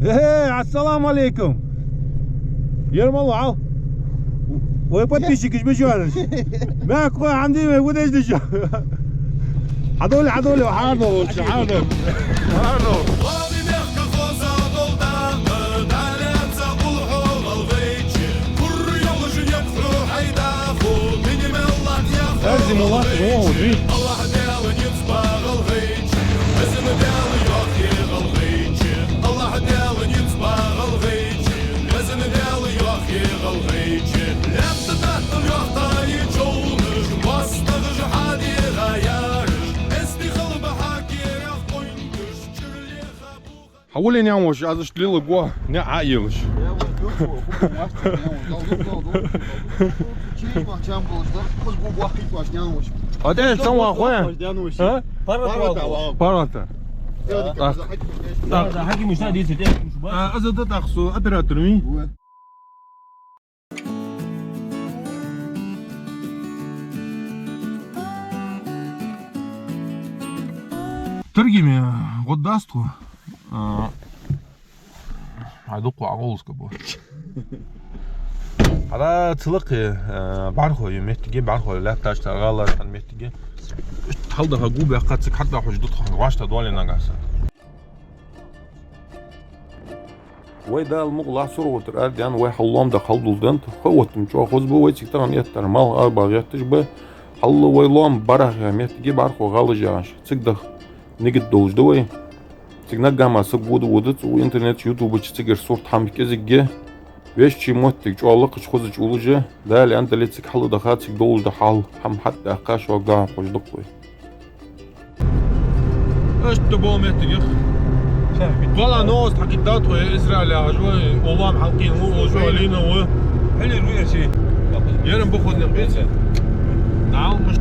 ايه السلام عليكم. يرم الله عاو. ويبتشك بجوانش. ما اخوي عندي ما وديش دش. عدولي وحاضر حاضر. لازم الله موجود. حولي نعموش از شليل بوا نعايلش هذا سوا اخويا ها بارتا حكي مش نادي ازد تاخسو ابراترمي ترجمي غداستو عدوق عقولك بو على تلقي بعرفه يمتجي بعرفه لا تاج تغلا تمتجي تحلدها جوبه قاتك حتى حجدتها واشتا دولي نغاسا ويدا المغلا سرور تردان وي حلوم ده خلدلدن خوتم جو خزبو وي تكترن يتر مال اربع يتجبه حل ويلوم برخ يمتجي بعرفه غالجاش تقدر نجد دوج دوي تنجمع سبود ودت وإنترنت يوتيوب تيجر صورة حمك إزجى ويش شيء موتك جوالك خذ جولجة ده اللي أنت اللي تحل دخاتك دول دحال هم حتى قاش وقع خوش دقوي إيش تبغى متك والله نوز حكيتات وإسرائيل عجوي والله محلقين هو وجوالين هو حلو الوير شيء يرم بخذ نقبيسه نعم مش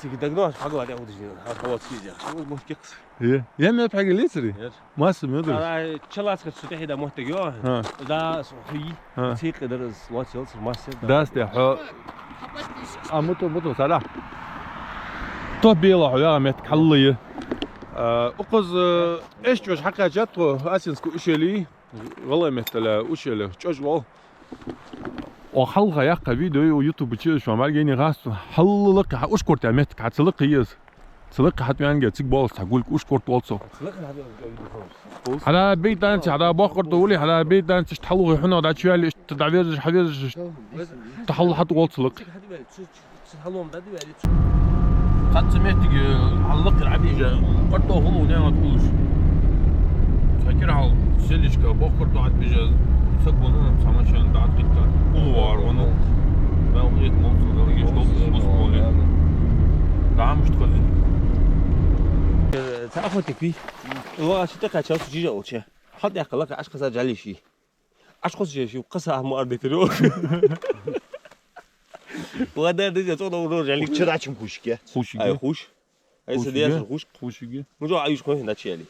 تيجي دقناش حقوا عليه ودي هو تيجي شو مشكلة إيه يا ما بحاجة ليسري ما اسمه يدرس أنا تشلاس كتسوتي هذا محتاجه ده صحي تيجي درس ما تشلس ما سيد ده استحى متو سلا طبيعي يا مت كلية أقص إيش جوش حقا جاتو أسينسكو إشلي والله مثلا إشلي جوش وحلقة يا فيديو يوتيوب تشيل شو عمال جيني غاس حلقة أشكر تعمتك هتسلق يز سلق حتى يعني تسيق بالس هقولك أشكر توصل على بيت أنت على باخر تقولي على بيت أنت تحلق هنا وده شو اللي تدعير حدير تحلق حتى والسلق خد سمعتك حلق العبيجة قرطه هو نعم تقولش فاكرها سلش كباخر تعد بيجا سكبونون سامشان تعد قطة قلوار ونو ما وقيت موصل ده يجيش توصل بس بولي ده مش تخلي تعرفوا فيه هو شو تقع شو تجي أو شيء حد يقلق عشق سجلي شيء عشق شيء قصة هم أرض تروح وهذا ده جاتو ده رجع لك شرع شم خوشك أي خوش أي سديات خوشك مجو عايش خوش هنا شيء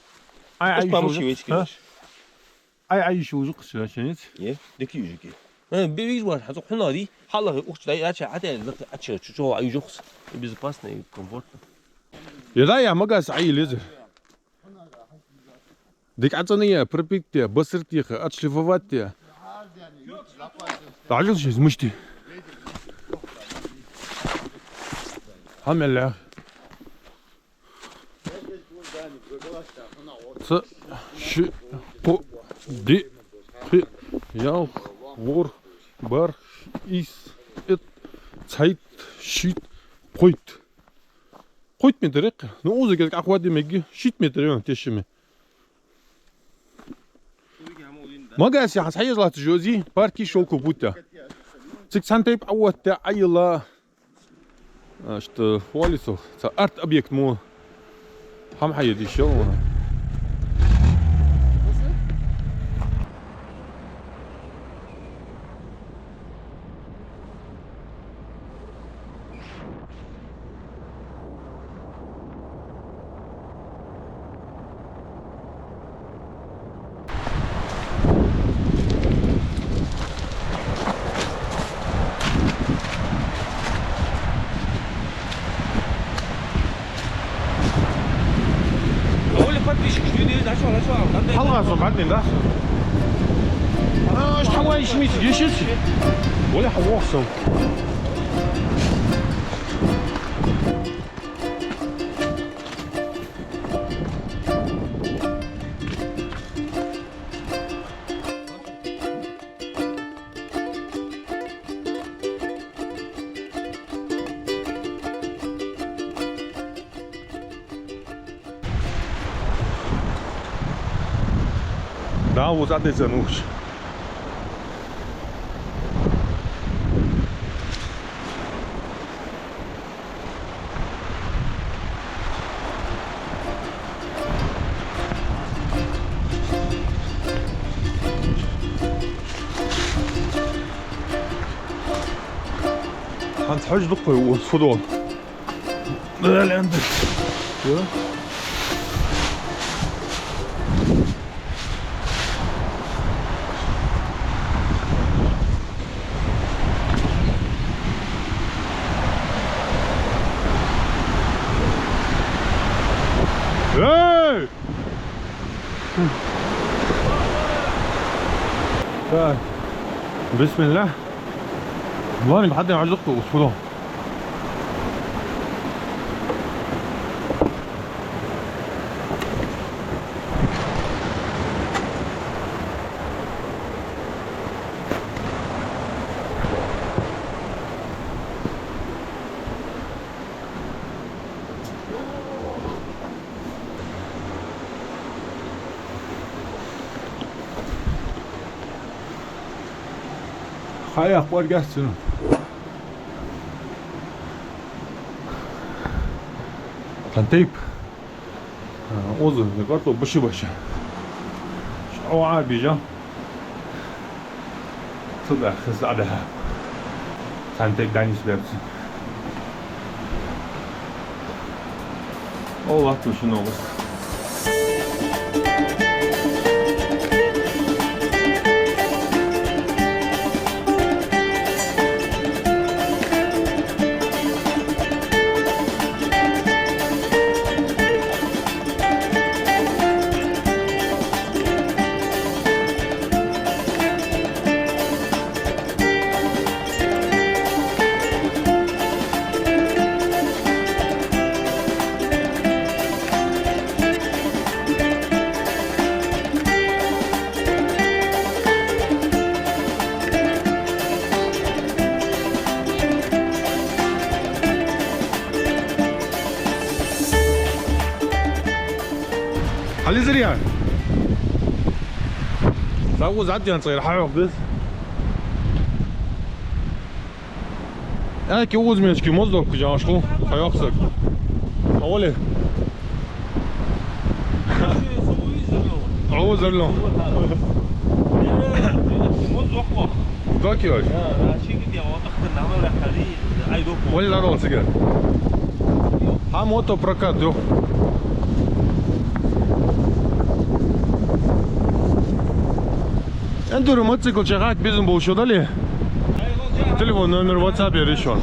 أي عايش وجو قصة شنيت يه دكي يجيك بيجي واحد حتى حنا دي حلا أخت ده أشياء عادي لقت أشياء شو عايش قصة بيز باسنا كومفورت يا ما قاس عيل يزر ديك عطني بربيتي بصرتي أتشلفواتي تعجل شيء مشتي هم الله ش بو دي في يا ور بار إس إت سايت شيت قويت مدرك نوزي كذا أخواتي مجي شيت مدريون تشمي ما قاس يا حسحي زلات جوزي باركي شو كوبوتا تك سنتيب أول تاع أيلا أشت واليسو أرت أبيكت مو هم حيدي شو حلقة بعدين ده ايش حواي شميت جيشت ولا حواصم Da wo za deze nuș. Hans حج دقة وفضول. لا اللي عندك. Hey! بسم الله. والله اني بحد عايز اخطب وصفوله. Hay akbar gelsin. Tanteyip. Ozu, ne kadar da başı başı. O abi can. Sıda hızada. Tanteyip deniz versin. Allah düşün olur. علي زريان ساوز عدي نصير حاوق بس انا كي وز مش كي مصدر كجاشكو هيقصك اولي عوز له داكيوش ولا رول سجل ها موتو прокат yok. Enduro мотоцикл чагак bizim болушу дали. Телефон номер WhatsApp я решил.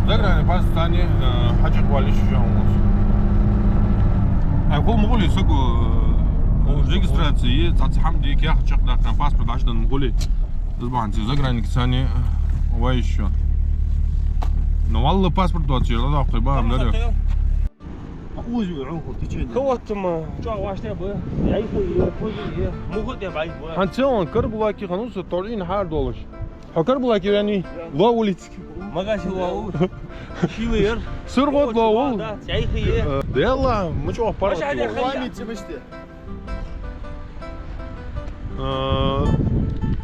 Заграни пастани хачак валиш жамус. Акол мголи сагу регистрации цац хамди ки хачак да кан паспорт ашдан мголи. Збанци заграни ксани ва еще. Но والله паспорт доци да ахтай бам да. أوزو عنكم تجينا. خواتم جا واشته bu. Yayı koyuyor. Muhut ya bayı bu. Hançon karbulaki kanus torin har doluş. Ha karbulaki yani la ulit. Magaşı o. Şiver. Sırgot la ol. Yayı koyuyor. Yalla мучо пара. وامي تمشتي.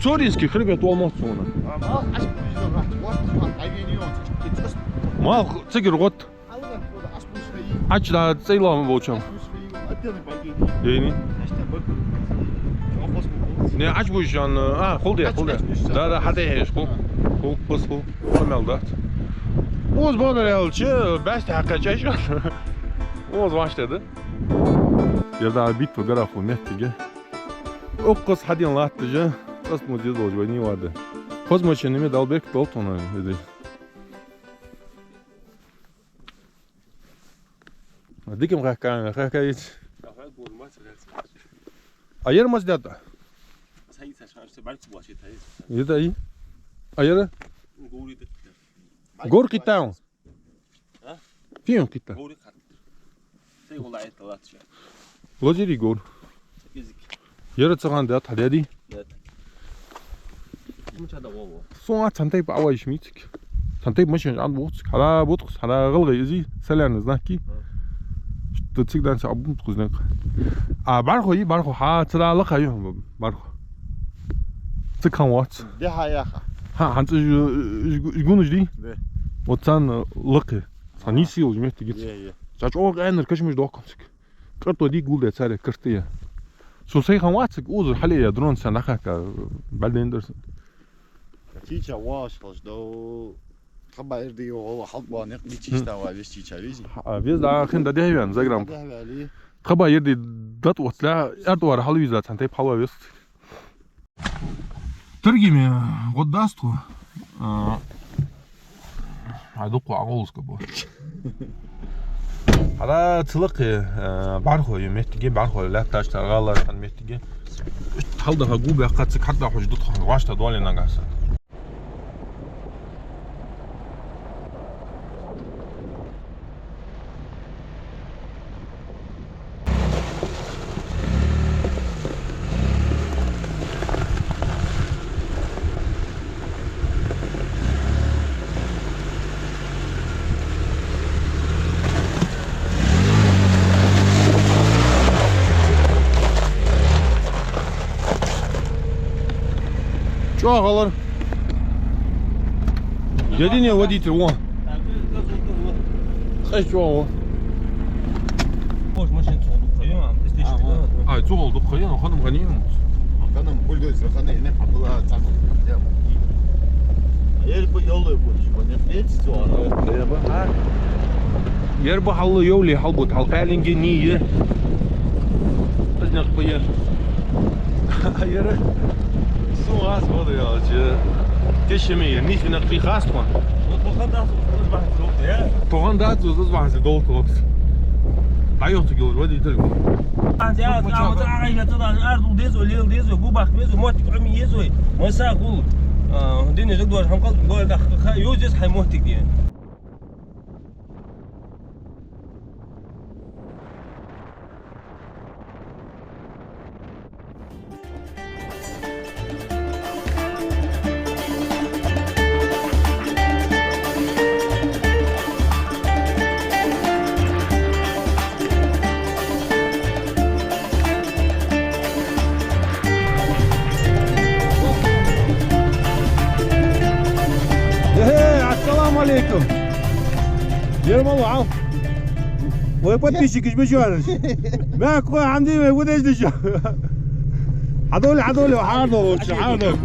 Цоринский хребет olmaz sonra. أشوف بيجون راح توقف عينيون تجلس. Ma цигер гот. الله ولا أشوف شيء. Aç da цейла mı boçam. أشوف شيء. أدينا بعدين. Yani أشتغل. Ne aç bu işan? Ha, kul diye, kul diye. Da hadi heş kul. Kul bas kul. Kameldat. Oz bana realçı, best hakikaten işan. Oz başladı. Ya da bit bu grafo nettige. O kız hadi anlatıcı. Kız mucize olacak ne vardı? Kız maçını mı dalbek Dalton'a dedi. Dikim kahkahan, kahkayıç. Ayır mazda. Sayı saçma belki bu açı tayız. Yeda iyi. Ayırı. Gori de. Gor kitan. Ha? Fiyum kitan. Gori kat. Say olay talat ya. Lojeri gor. Fizik. Yarı çıkan da hadi. Evet. Muchada wowo. Sonra çantayı bağla işmiydik. Çantayı maşın an bu. Hala bu. Hala gılgı izi. Seleriniz naki. Tıkdan sabun kuznak. Barko ha çıralı kayo barko. Tıkan what? De haya. Ha hansı günuş değil. De. Otan lıkı. Sanisi olmuş git. Ye. Saç o einer kaçmış dokunsak. Kırto di gulde çare kırtıya. So say kan what? Uzur haliye drone sen nakaka baldendersin. Çiçe waş do. Haber diyor o halk bu ne çiçte var çiçe vizi. Biz daha kında dehiyan zagram. De havali. Kaba yerdi dat otla erdoğar halı zaten tep hava vest. Търгиме годдаство. Айду қуағолсқа бұл. Ара цылықы бар қойы меттіге бар қойы ләтташтар ғалардан меттіге. Талдаға губе қатсы қатта қойы жұдық ғашта дуалинан ғасы. Что, Галар? Дядя не водитель, вон. Хай что? Boş maşın çoğuldu koyuyor ama biz de işte. Ay, çok oldu. Koyun, hanım ganiyim. Hanım buldozer hanım ne Abdullah tamam. Yer bu yolu bu. Bu ne zor. Yer bu halı yolu halbut halqalınge niye? Bizne qo'yar. Yere su az bo'ldi yo'chi. Teshimay, nishini qiyqasman. To'g'anda o'z bahsi yo'q ya. To'g'anda o'z bahsi dolto'q. Ayoqda gol, водитель gol. Ya, ama ağayla tıdan ardu dezo, lel dezo, bu bak dezo, motik umi yezo. Masa kul. Denizlik doğru ham kaldı. Golda yozes hay motik diye. Assalamu alaikum. Yermal wow. Вы подписчики бежали. ما كو عندي ما وداش دجا. هذول حاضر حاضر.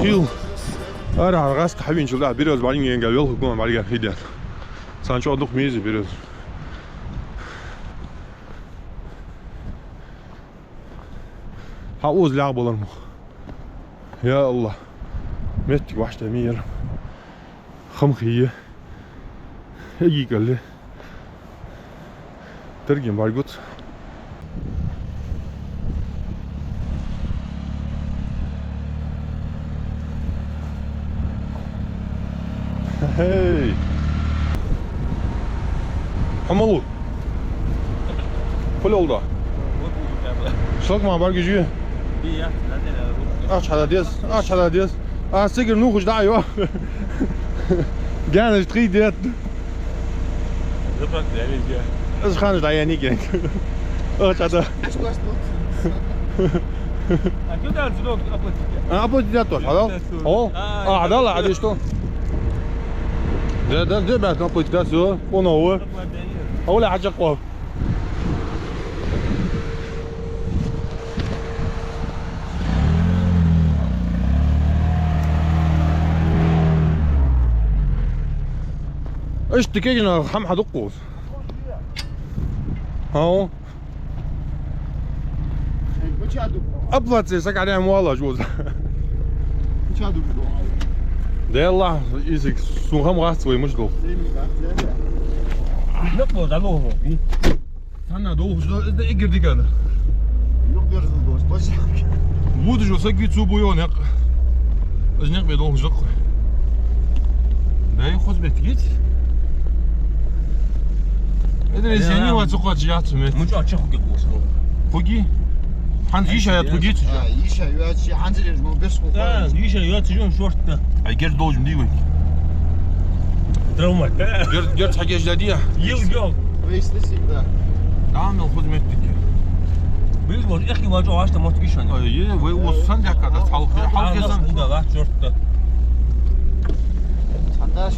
Yıl. Ara gaz kahvin şurada biraz bari gel yol hukuma bari gel hidden. Sanki olduk miyiz biraz. Ha uz lağ bulan mı? Ya Allah. Mettik başta mı yerim? Xamxiye. Hegi geldi. Tergin var gut. Hey. Hamalı. Kul oldu. Sokma var gücü. Bir ya. Aç hadi diyoruz. Aç hadi diyoruz. zeker nog eens daar joh. Gerne is 3 dit. Dat was het, ja. Dat is gaan daar niet gaan. Oh, dat. كنت أعرف شنو أبغى. أبو دياتور هذا. أوه. هذا لا عادي شو. ده بعد أبو دياتور هو. أول حاجة قوة. ايش تكيجنا خم حدقوس هاو ابلت سك عليهم والله جوز ده الله يزك سوهم غاسوي مش دو نقبض على هو انا دو ده اجر دي كده بود جو سكي تسوبو يونق ازنق بيدو زق ده يخوز بتجيت ادري زيني واتسقط جات مت مش أشوف كي قوس خوجي حنز يشا خوجي يشا ياتشي حنزل مو بس يشا ياتجون شورت اي جر دوج مديوي ترومك جرت حاجه جديده يلقى ويس لسي ده اعمل خدمتك بيقول اخي واجو عاشت ما تجيش انا اي وصلنا كذا حلقه ده شورت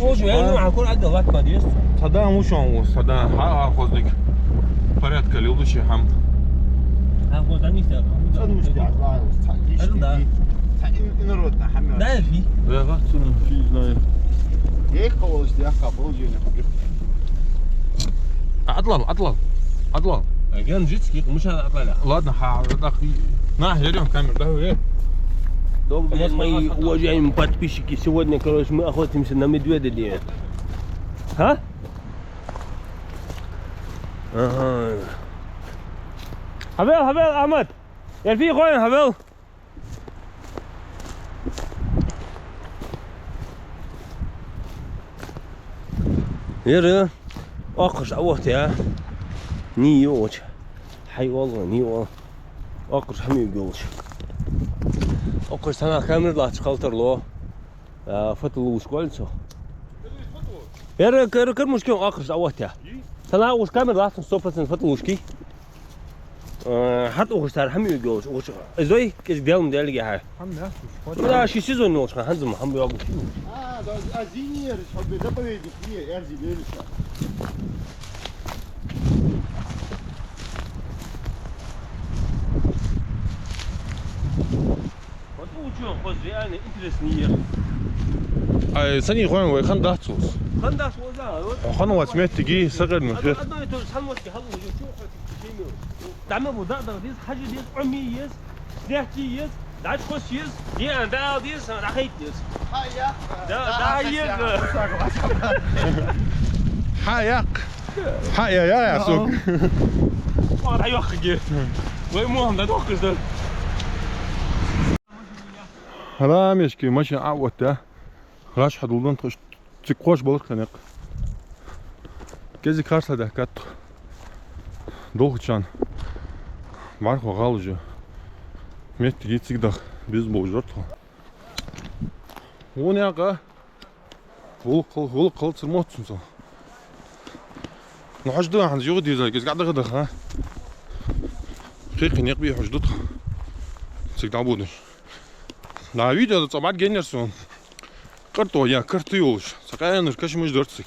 وجو يعني مع كل عدة غات ما ديس صدا مو شلون صدا ها خذك فريت كليل شي حم ها هو ثاني تاع مش قاعد ده نرد حمد ده في لا غات في لا هيك قولش دي اخا بوجي عطلال كان جيت كيك مش هذا طالع لا ده اخي ناه اليوم كامل ده ايه دوب مصمي هو جاي من باتبيشكي سودنا كروش ما اخوتي مسنا مدوده دي ها اها هبل احمد يا في خوين هبل يرى اقش اوقت يا نيوش حي والله نيو اقش حمي بيوش اقش انا كاميرا لا تشخلتر لو فتلو شكولسو يرى كر مشكل اقش اوقت يا انا وش كاميرا لا تنصوب فتلوشكي حتى اقش تار حمي بيوش اقش ازاي كيس ديالهم ديال هاي لا شي سيزون نوش هنزم حمي يوش ده ازينير حب ده بيدي فيه ارزي ليش وجو خوزي انا انتريسنيه اي سني خوين وي خن داتسوس خنداش وزا خن واسمت تجي صغر من خير أنا تو سلمت هلو شو شيء دعم ابو دقدق ديس حاجه ديس عميس دهتيس داش خوشيس دي انا ديس انا خيتيس هيا دا هيك حق يا سوق ما راح يخجي وين مو هم ده ده هلا مشكي ماشي عوته غاش حدولدن تقوش بولر خنق كذي كارسا ده كات دوغچان مارخو غالجو مت гитсик да без божорт уняга вол кылцыр мотсун со нахажды хан жуг дизел кез гадыгы да ха хик нек би хаждут цигда буду на видео цамат генерсон карто я карты юлш сакаяныр кашмыш дөртсик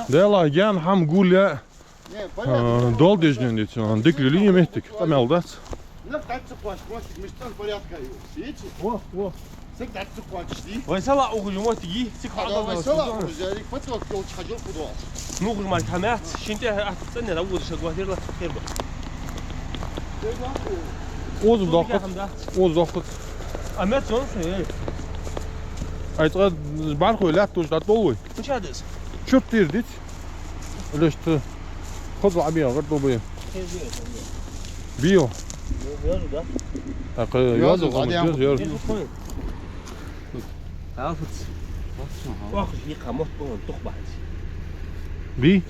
Дела гян хам гуля дол дежнен дитсон дикли линии мехтик тамелдац لا تعصقواش موتك مش تن порядка видите во سك تعصقواش دي ويسلا اوغ جموتي سيك هذا وصل وزارك فتوك لو تحجر فضوء نوغ مال كامات شنت استنى اول شغواتير لا خير اوز доқыт امات سون айтқа бар ғой лят тоже датолой مش هادس чёрт дит лешті خذ عبيه غير طوبيه بيو يازو ده يازو غادي يازو عرفت واخذ في قاموس بون تخبع بي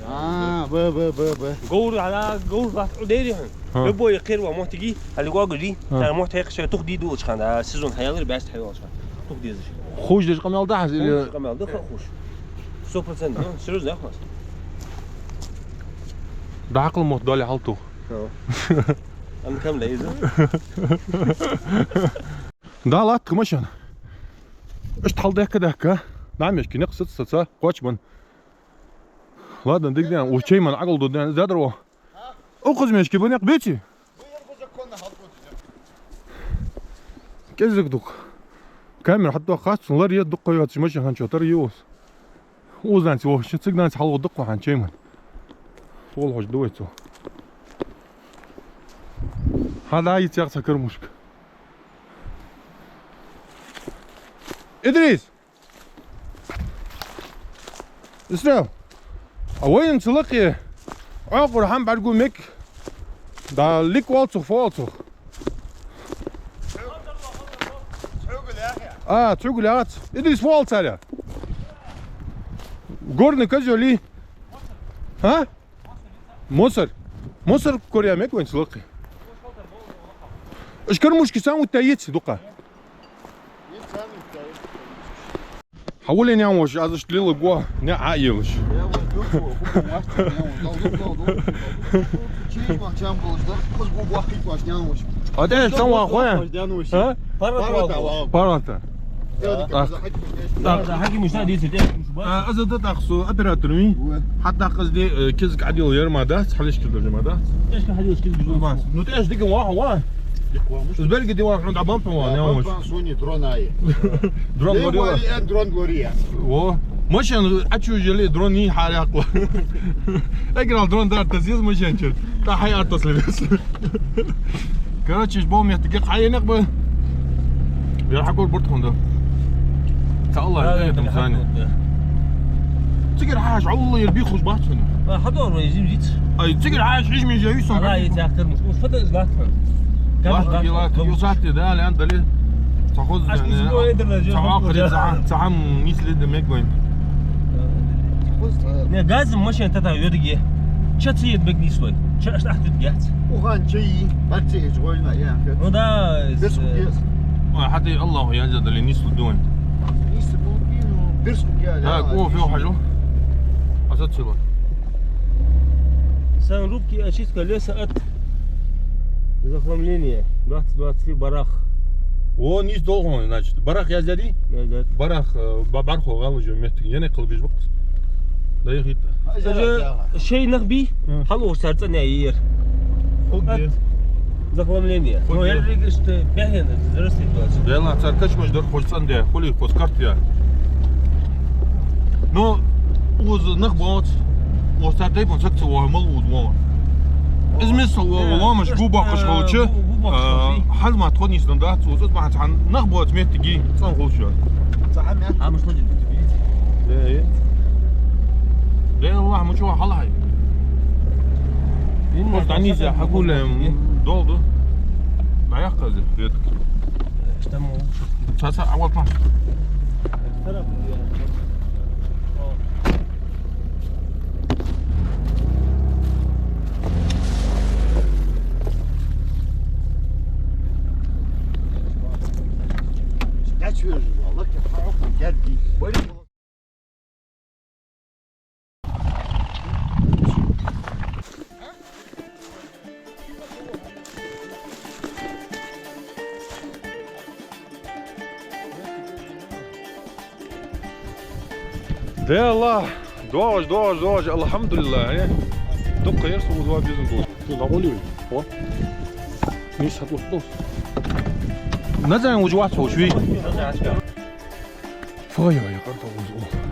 با قور على قور راح ديري ها. لبو يقير ومحتجي اللي قاقري تاع محتاج شيء تخدي دوش خان سيزون حيالر باش حيوان تخدي زش خوش ديش قمال دحز كمال دخل خوش 100% سيروز ده خلاص ده عقل موت دالي حالته انا كم ليزر ده لا تمشن ايش تحل ده كده هكا نعم يشكي نقص ستة قوش من لا ده نديك ده وشيء من عقل ضد ده دروا أخذ مشكي بني قبيتي كيزك دوك كاميرا حتى خاص الله رياد دقة يا تمشي هنشوتر يوس وزنت وش تسقنا تحل دقة هنشيء من والله دويته هذا يتيار سكر مشك إدريس اسلام وين تلقي عقر هم بعد قول ميك دا ليك والتو فالتو تقول يا هات إدريس فالت عليها قرن كجو لي ها مصر كوريا ميك وين تلقي ايش كان مشكي سام وتايت دقه حولي نعوش از اشتلي لقوا نعايلش هذا سوا اخويا ها بارتا حكي مش نادي يسدي از ده تاخسو ابراترمي حتى قصدي كزك عديل غير ما دات حلش كده ما دات ايش كان حدي يشكي بجوز نوتاش دقه واحد البلقي دي واحد عند عبان طوال يا وش سوني درون هاي درون غوريا درون غوريا و مشان اتشو جلي دروني حالي اقوى اقرا الدرون دار تزيز مشان شل تا حي اتصل بس كراتش بوم يحتقق حي نقبل يروح اقول برتخون ده تا الله يهدم ثاني تقر حاج الله يربي خوش باتنا حضور يجيب جيت اي تقر حاج عيش من جاي الله يتاخر مش فضل ازلات واحد يوصاتي ده اللي عنده ليه تاخذ تعم مثل دمك وين نه غازم ماشي انت تا يودي شتيت بقني شوي شاش تحت تقعت وغان شيء برتي شغلنا يا ودا بس حتى الله يجد اللي نيسو دوين يسبوا بينو بيرسو يا لا قوه فيه حاجه اسد سيبا سنروبكي اشيت كليسه ات захламление 20 барах о низ долго значит барах я зяди барах бархо галжо мет яне кылбыз бак да йхит شيء نخبي حلو سرطان يير захламление но я регишт бяхен зрасти тоже да ла царкач мождор хочсан да холи коскарт я но уз нахбот остатай бон сакт ومال ودوا إزميس والله مش بوبا قشخوشة حد ما تخوني ستاندات وزود ما عن نخبة تميت تجي صان خوشة صح مش نجد ايه لا والله مش هو حل هاي قلت عني زي حقول دول ده ما يحقق زي خيرتك اشتموا ساسا أول طاش Geçiyoruz valla ki tarafı geldi. Böyle ده الله دوج الحمد لله يعني دق يرسم وزوا بيزن دول نقولي هو مش هتوصل نزل وجوات شوي فايا يا قرطة وزوا